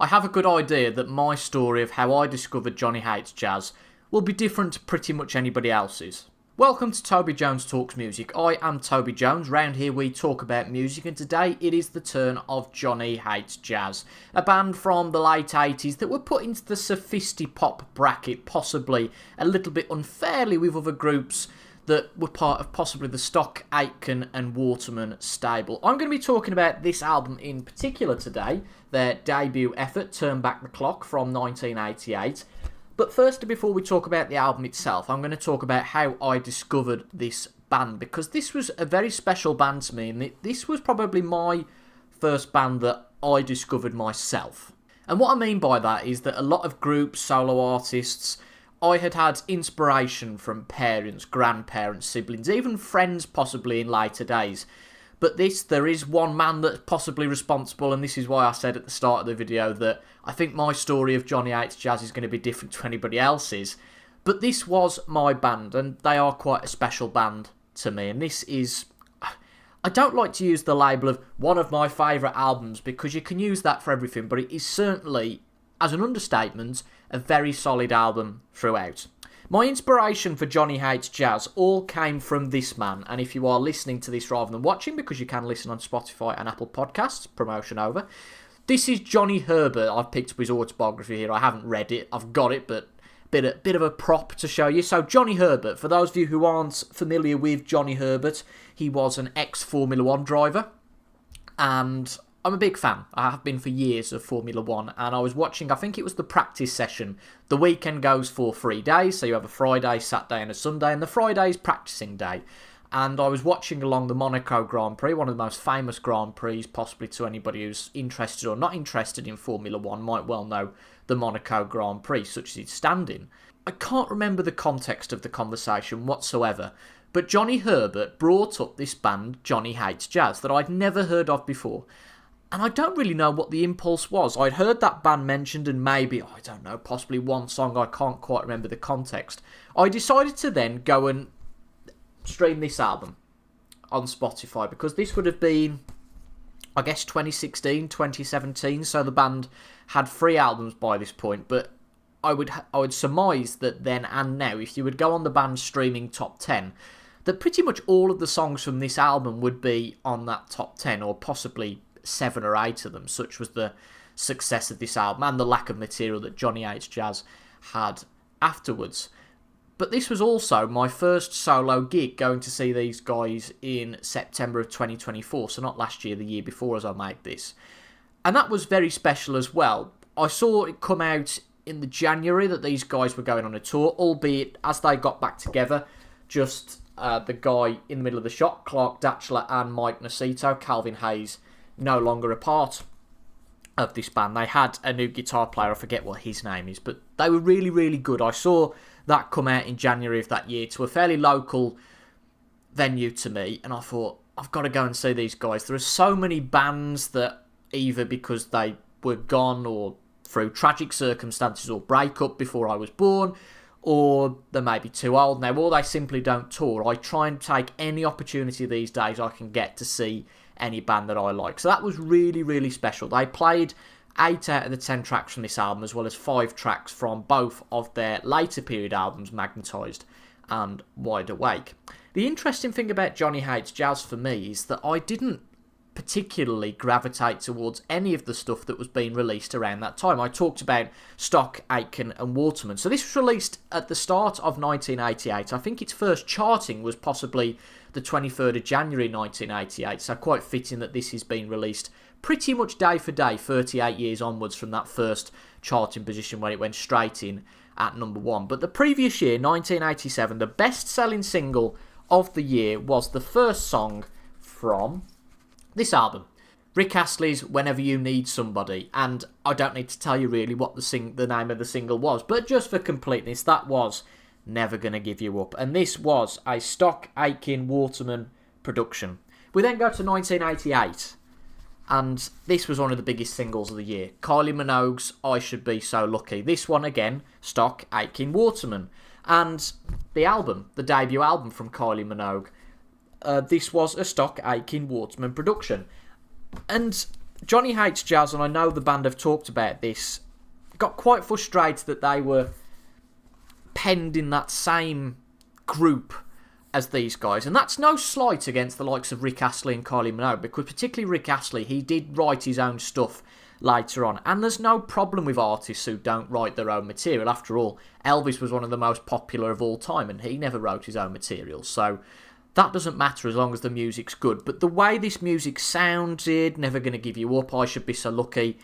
I have a good idea that my story of how I discovered Johnny Hates Jazz will be different to pretty much anybody else's. Welcome to Toby Jones Talks Music. I am Toby Jones. Round here we talk about music, and today it is the turn of Johnny Hates Jazz, a band from the late 80s that were put into the sophisti-pop bracket, possibly a little bit unfairly with other groups that were part of possibly the Stock, Aitken and Waterman stable. I'm going to be talking about this album in particular today, their debut effort, Turn Back the Clock, from 1988. But first, before we talk about the album itself, I'm going to talk about how I discovered this band, because this was a very special band to me, and this was probably my first band that I discovered myself. And what I mean by that is that a lot of groups, solo artists, I had inspiration from parents, grandparents, siblings, even friends possibly in later days. But there is one man that's possibly responsible, and this is why I said at the start of the video that I think my story of Johnny Hates Jazz is going to be different to anybody else's. But this was my band, and they are quite a special band to me. And this is... I don't like to use the label of one of my favourite albums, because you can use that for everything, but it is certainly, as an understatement, a very solid album throughout. My inspiration for Johnny Hates Jazz all came from this man, and if you are listening to this rather than watching, because you can listen on Spotify and Apple Podcasts, promotion over, this is Johnny Herbert. I've picked up his autobiography here. I haven't read it, I've got it, but bit of a prop to show you. So Johnny Herbert, for those of you who aren't familiar with Johnny Herbert, he was an ex-Formula 1 driver, and I'm a big fan. I have been for years of Formula 1, and I was watching, I think it was the practice session. The weekend goes for 3 days, so you have a Friday, Saturday and a Sunday, and the Friday's practicing day. And I was watching along the Monaco Grand Prix, one of the most famous Grand Prix, possibly to anybody who's interested or not interested in Formula 1 might well know the Monaco Grand Prix, such as its standing. I can't remember the context of the conversation whatsoever, but Johnny Herbert brought up this band, Johnny Hates Jazz, that I'd never heard of before. And I don't really know what the impulse was. I'd heard that band mentioned, and maybe, I don't know, possibly one song, I can't quite remember the context. I decided to then go and stream this album on Spotify, because this would have been, I guess, 2016, 2017, so the band had 3 albums by this point, but I would surmise that then and now, if you would go on the band's streaming top 10, that pretty much all of the songs from this album would be on that top 10, or possibly 7 or 8 of them. Such was the success of this album and the lack of material that Johnny Hates Jazz had afterwards. But this was also my first solo gig, going to see these guys in September of 2024, so not last year, the year before as I made this. And that was very special as well. I saw it come out in the January that these guys were going on a tour, albeit as they got back together, just the guy in the middle of the shot, Clark Datchler and Mike Nocito, Calvin Hayes, no longer a part of this band. They had a new guitar player, I forget what his name is, but they were really, really good. I saw that come out in January of that year to a fairly local venue to me, and I thought, I've got to go and see these guys. There are so many bands that either because they were gone or through tragic circumstances or break up before I was born, or they may be too old now, or they simply don't tour. I try and take any opportunity these days I can get to see any band that I like. So that was really, really special. They played 8 out of the 10 tracks from this album, as well as 5 tracks from both of their later period albums, Magnetised and Wide Awake. The interesting thing about Johnny Hates Jazz for me is that I didn't particularly gravitate towards any of the stuff that was being released around that time. I talked about Stock, Aitken and Waterman. So this was released at the start of 1988. I think its first charting was possibly the 23rd of January 1988, so quite fitting that this is being released pretty much day for day, 38 years onwards from that first charting position when it went straight in at number 1. But the previous year, 1987, the best-selling single of the year was the first song from this album, Rick Astley's Whenever You Need Somebody. And I don't need to tell you really what the name of the single was, but just for completeness, that was Never Gonna Give You Up. And this was a Stock, Aitken, Waterman production. We then go to 1988, and this was one of the biggest singles of the year, Kylie Minogue's I Should Be So Lucky. This one again, Stock, Aitken, Waterman. And the album, the debut album from Kylie Minogue, this was a Stock, Aitken, Waterman production. And Johnny Hates Jazz, and I know the band have talked about this, got quite frustrated that they were penned in that same group as these guys. And that's no slight against the likes of Rick Astley and Kylie Minogue, because particularly Rick Astley, he did write his own stuff later on. And there's no problem with artists who don't write their own material. After all, Elvis was one of the most popular of all time, and he never wrote his own material. So that doesn't matter as long as the music's good. But the way this music sounded, Never Gonna Give You Up, I Should Be So Lucky,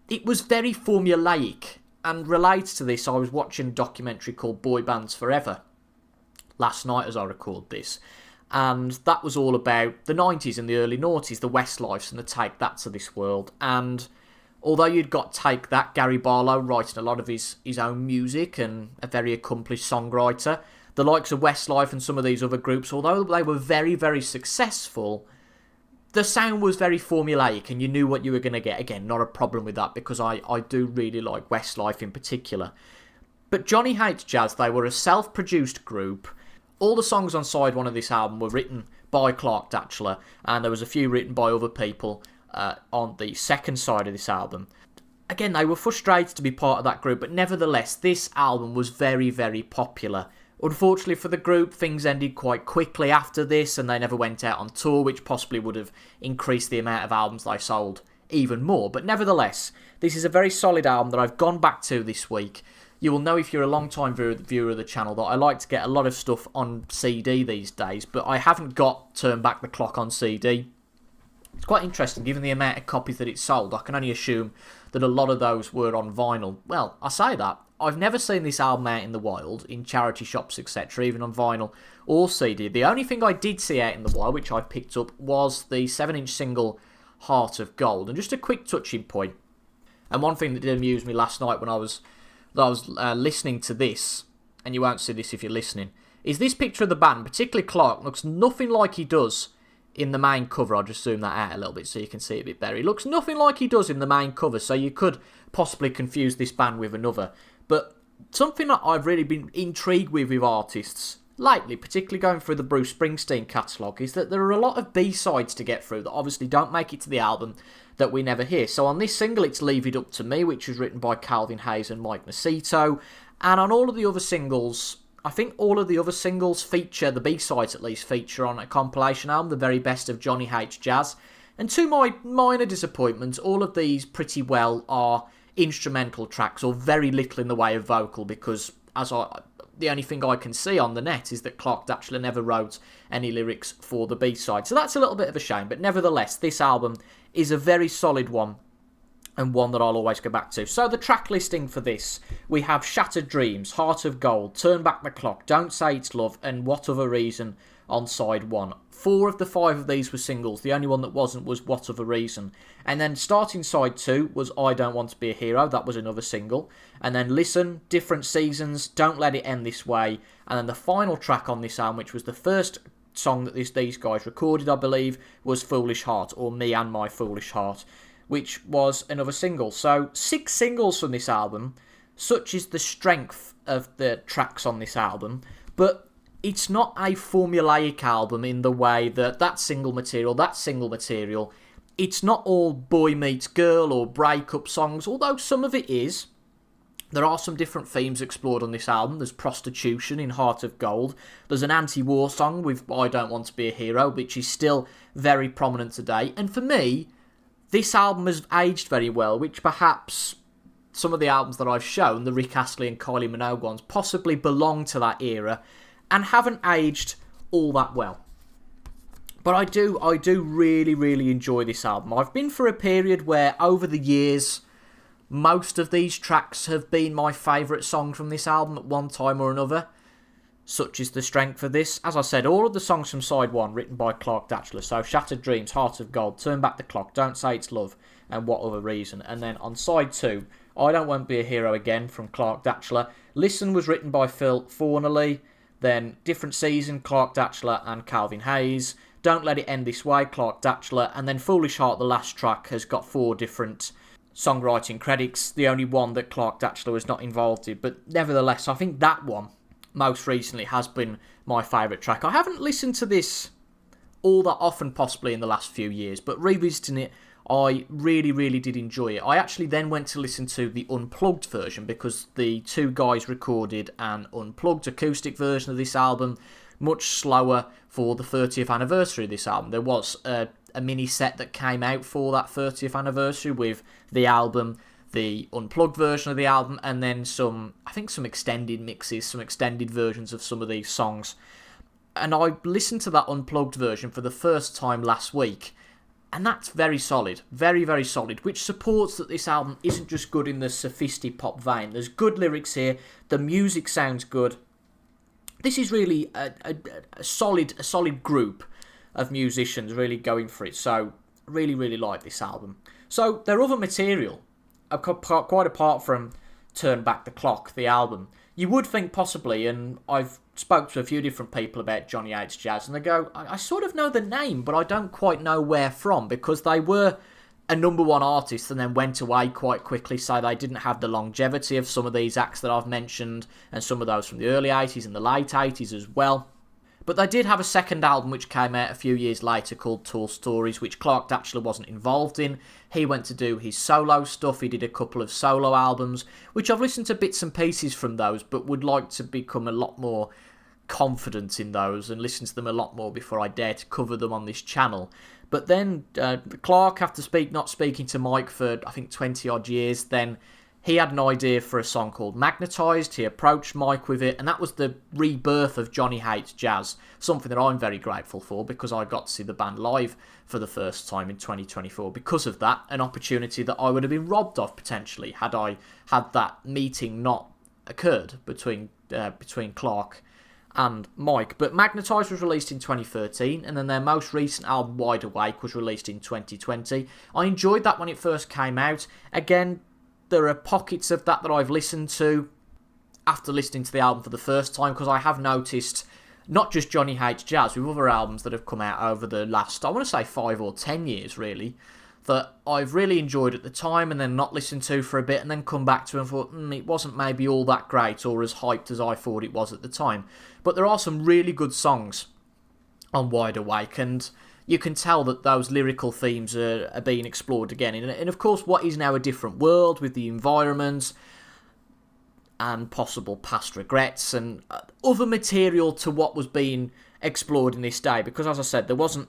it was very formulaic. And related to this, I was watching a documentary called Boy Bands Forever last night as I record this, and that was all about the 90s and the early noughties, the Westlifes and the Take That's of this world. And although you'd got Take That, Gary Barlow writing a lot of his own music and a very accomplished songwriter, the likes of Westlife and some of these other groups, although they were very, very successful, the sound was very formulaic and you knew what you were going to get. Again, not a problem with that, because I do really like Westlife in particular. But Johnny Hates Jazz, they were a self-produced group. All the songs on side one of this album were written by Clark Datchler, and there was a few written by other people on the second side of this album. Again, they were frustrated to be part of that group, but nevertheless, this album was very, very popular. Unfortunately for the group, things ended quite quickly after this, and they never went out on tour, which possibly would have increased the amount of albums they sold even more. But nevertheless, this is a very solid album that I've gone back to this week. You will know if you're a long-time viewer of the channel that I like to get a lot of stuff on CD these days, but I haven't got Turn Back the Clock on CD. It's quite interesting, given the amount of copies that it sold. I can only assume that a lot of those were on vinyl. Well, I say that. I've never seen this album out in the wild, in charity shops, etc., even on vinyl or CD. The only thing I did see out in the wild, which I picked up, was the 7-inch single Heart of Gold. And just a quick touching point, and one thing that did amuse me last night when I was listening to this, and you won't see this if you're listening, is this picture of the band, particularly Clark, looks nothing like he does in the main cover. I'll just zoom that out a little bit so you can see it a bit better. He looks nothing like he does in the main cover, so you could possibly confuse this band with another. But something that I've really been intrigued with artists lately, particularly going through the Bruce Springsteen catalogue, is that there are a lot of B-sides to get through that obviously don't make it to the album that we never hear. So on this single, it's Leave It Up To Me, which was written by Calvin Hayes and Mike Nacito. And on all of the other singles, I think all of the other singles feature, the B-sides at least, feature on a compilation album, The Very Best of Johnny Hates Jazz. And to my minor disappointment, all of these pretty well are instrumental tracks, or very little in the way of vocal, because the only thing I can see on the net is that Clark Datchler never wrote any lyrics for the B-side. So that's a little bit of a shame, but nevertheless, this album is a very solid one, and one that I'll always go back to. So the track listing for this, we have Shattered Dreams, Heart of Gold, Turn Back the Clock, Don't Say It's Love, and What Other Reason on side one. 4 of the 5 of these were singles. The only one that wasn't was What Other Reason. And then starting side 2 was I Don't Want to Be a Hero. That was another single. And then Listen, Different Seasons, Don't Let It End This Way. And then the final track on this album, which was the first song that these guys recorded, I believe, was Foolish Heart, or Me and My Foolish Heart, which was another single. So 6 singles from this album. Such is the strength of the tracks on this album. But it's not a formulaic album in the way that single material, it's not all boy meets girl or breakup songs, although some of it is. There are some different themes explored on this album. There's prostitution in Heart of Gold. There's an anti-war song with I Don't Want to Be a Hero, which is still very prominent today. And for me, this album has aged very well, which perhaps some of the albums that I've shown, the Rick Astley and Kylie Minogue ones, possibly belong to that era and haven't aged all that well. But I do really, really enjoy this album. I've been through a period where over the years, most of these tracks have been my favourite song from this album at one time or another. Such is the strength of this. As I said, all of the songs from side 1 written by Clark Datchler. So Shattered Dreams, Heart of Gold, Turn Back the Clock, Don't Say It's Love, and What Other Reason. And then on side 2, I Don't Want to Be a Hero Again from Clark Datchler. Listen was written by Phil Thornley. Then Different Season, Clark Datchler and Calvin Hayes. Don't Let It End This Way, Clark Datchler. And then Foolish Heart, the last track, has got 4 different songwriting credits. The only one that Clark Datchler was not involved in. But nevertheless, I think that one, most recently, has been my favourite track. I haven't listened to this all that often, possibly in the last few years, but revisiting it I really, really did enjoy it. I actually then went to listen to the unplugged version because the two guys recorded an unplugged acoustic version of this album, much slower for the 30th anniversary of this album. There was a mini set that came out for that 30th anniversary with the album, the unplugged version of the album, and then some extended mixes, some extended versions of some of these songs. And I listened to that unplugged version for the first time last week, and that's very solid, very, very solid, which supports that this album isn't just good in the sophisti-pop vein. There's good lyrics here, the music sounds good. This is really a solid group of musicians really going for it, so really, really like this album. So their other material, quite apart from Turn Back the Clock, the album, you would think possibly, and I've spoke to a few different people about Johnny Hates Jazz, and they go, I sort of know the name, but I don't quite know where from, because they were a number one artist and then went away quite quickly, so they didn't have the longevity of some of these acts that I've mentioned, and some of those from the early 80s and the late 80s as well. But they did have a second album which came out a few years later called Tall Stories, which Clark actually wasn't involved in. He went to do his solo stuff. He did a couple of solo albums, which I've listened to bits and pieces from those, but would like to become a lot more confident in those and listen to them a lot more before I dare to cover them on this channel. But then Clark, after not speaking to Mike for, I think, 20 odd years, then he had an idea for a song called Magnetised. He approached Mike with it, and that was the rebirth of Johnny Hates Jazz, something that I'm very grateful for because I got to see the band live for the first time in 2024. Because of that, an opportunity that I would have been robbed of potentially had I had that meeting not occurred between Clark and Mike. But Magnetised was released in 2013, and then their most recent album, Wide Awake, was released in 2020. I enjoyed that when it first came out. Again, there are pockets of that I've listened to after listening to the album for the first time, because I have noticed not just Johnny Hates Jazz, with other albums that have come out over the last, I want to say 5 or 10 years really, that I've really enjoyed at the time and then not listened to for a bit and then come back to and thought, it wasn't maybe all that great or as hyped as I thought it was at the time. But there are some really good songs on Wide Awake, and you can tell that those lyrical themes are being explored again. And of course, what is now a different world with the environment and possible past regrets and other material to what was being explored in this day. Because as I said, it wasn't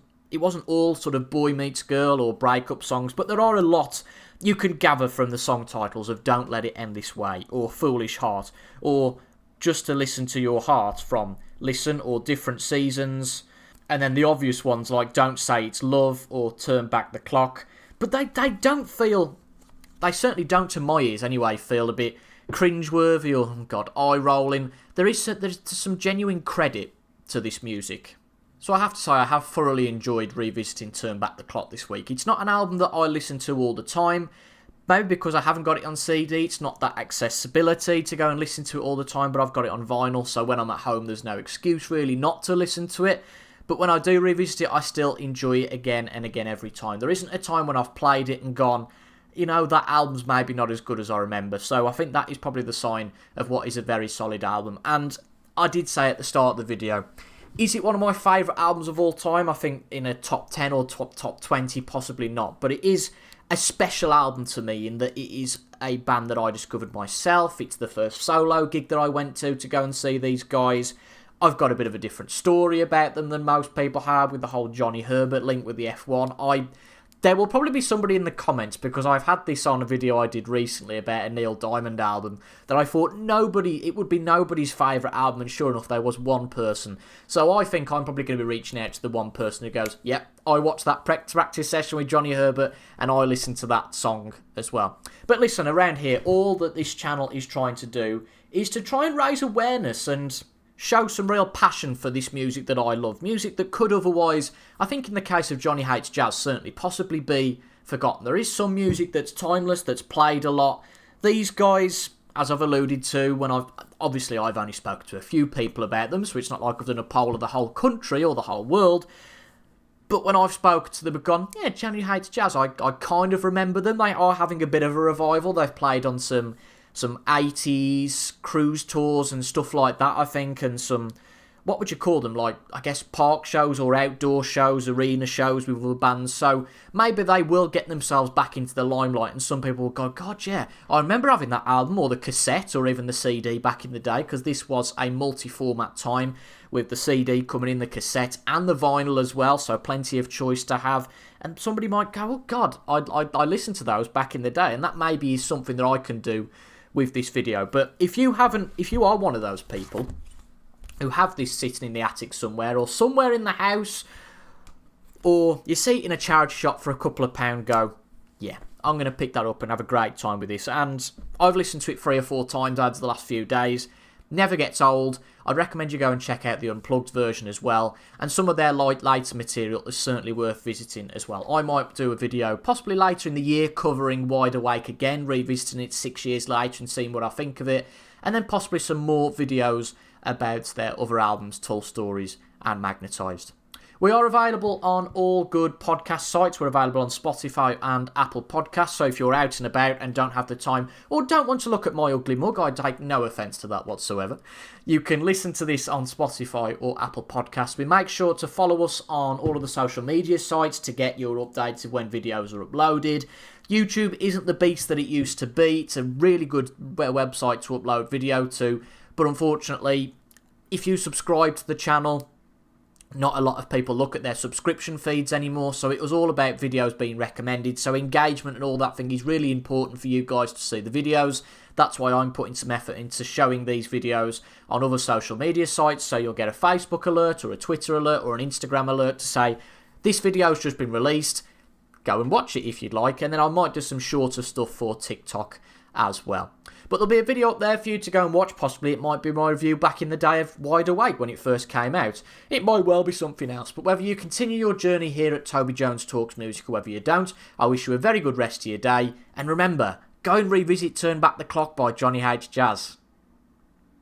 all sort of boy meets girl or breakup songs, but there are a lot you can gather from the song titles of Don't Let It End This Way, or Foolish Heart, or Just to Listen to Your Heart from Listen, or Different Seasons. And then the obvious ones like Don't Say It's Love or Turn Back the Clock. But they don't feel, they certainly don't to my ears anyway, feel a bit cringeworthy or, oh God, eye-rolling. There's some genuine credit to this music. So I have to say I have thoroughly enjoyed revisiting Turn Back the Clock this week. It's not an album that I listen to all the time. Maybe because I haven't got it on CD, it's not that accessibility to go and listen to it all the time, but I've got it on vinyl, so when I'm at home there's no excuse really not to listen to it. But when I do revisit it, I still enjoy it again and again every time. There isn't a time when I've played it and gone, that album's maybe not as good as I remember. So I think that is probably the sign of what is a very solid album. And I did say at the start of the video, is it one of my favourite albums of all time? I think in a top 10 or top 20, possibly not. But it is a special album to me in that it is a band that I discovered myself. It's the first solo gig that I went to go and see these guys. I've got a bit of a different story about them than most people have with the whole Johnny Herbert link with the F1. There will probably be somebody in the comments, because I've had this on a video I did recently about a Neil Diamond album, that I thought it would be nobody's favourite album, and sure enough there was one person. So I think I'm probably going to be reaching out to the one person who goes, yep, I watched that practice session with Johnny Herbert and I listened to that song as well. But listen, around here, all that this channel is trying to do is to try and raise awareness and show some real passion for this music that I love. Music that could otherwise, I think in the case of Johnny Hates Jazz, certainly possibly be forgotten. There is some music that's timeless, that's played a lot. These guys, as I've alluded to, I've only spoken to a few people about them, so it's not like I've done a poll of the whole country or the whole world. But when I've spoken to them, I've gone, yeah, Johnny Hates Jazz, I kind of remember them. They are having a bit of a revival. They've played on some 80s cruise tours and stuff like that, I think, and some what would you call them? Like, I guess park shows or outdoor shows, arena shows with other bands. So maybe they will get themselves back into the limelight, and some people will go, God, yeah, I remember having that album or the cassette or even the CD back in the day, because this was a multi-format time with the CD coming in, the cassette and the vinyl as well, so plenty of choice to have. And somebody might go, oh God, I listened to those back in the day, and that maybe is something that I can do with this video. But if you are one of those people who have this sitting in the attic somewhere, or somewhere in the house, or you see it in a charity shop for a couple of pound, go, yeah, I'm going to pick that up and have a great time with this. And I've listened to it 3 or 4 times over the last few days. Never gets old. I'd recommend you go and check out the unplugged version as well, and some of their later material is certainly worth visiting as well. I might do a video possibly later in the year covering Wide Awake again, revisiting it 6 years later and seeing what I think of it, and then possibly some more videos about their other albums, Tall Stories and Magnetised. We are available on all good podcast sites. We're available on Spotify and Apple Podcasts, so if you're out and about and don't have the time or don't want to look at my ugly mug, I take no offence to that whatsoever, you can listen to this on Spotify or Apple Podcasts. We make sure to follow us on all of the social media sites to get your updates of when videos are uploaded. YouTube isn't the beast that it used to be. It's a really good website to upload video to, but unfortunately, if you subscribe to the channel, not a lot of people look at their subscription feeds anymore, so it was all about videos being recommended. So engagement and all that thing is really important for you guys to see the videos. That's why I'm putting some effort into showing these videos on other social media sites, so you'll get a Facebook alert or a Twitter alert or an Instagram alert to say, this video's just been released, go and watch it if you'd like, and then I might do some shorter stuff for TikTok as well. But there'll be a video up there for you to go and watch. Possibly it might be my review back in the day of Wide Awake when it first came out. It might well be something else. But whether you continue your journey here at Toby Jones Talks Music or whether you don't, I wish you a very good rest of your day. And remember, go and revisit Turn Back the Clock by Johnny H. Jazz.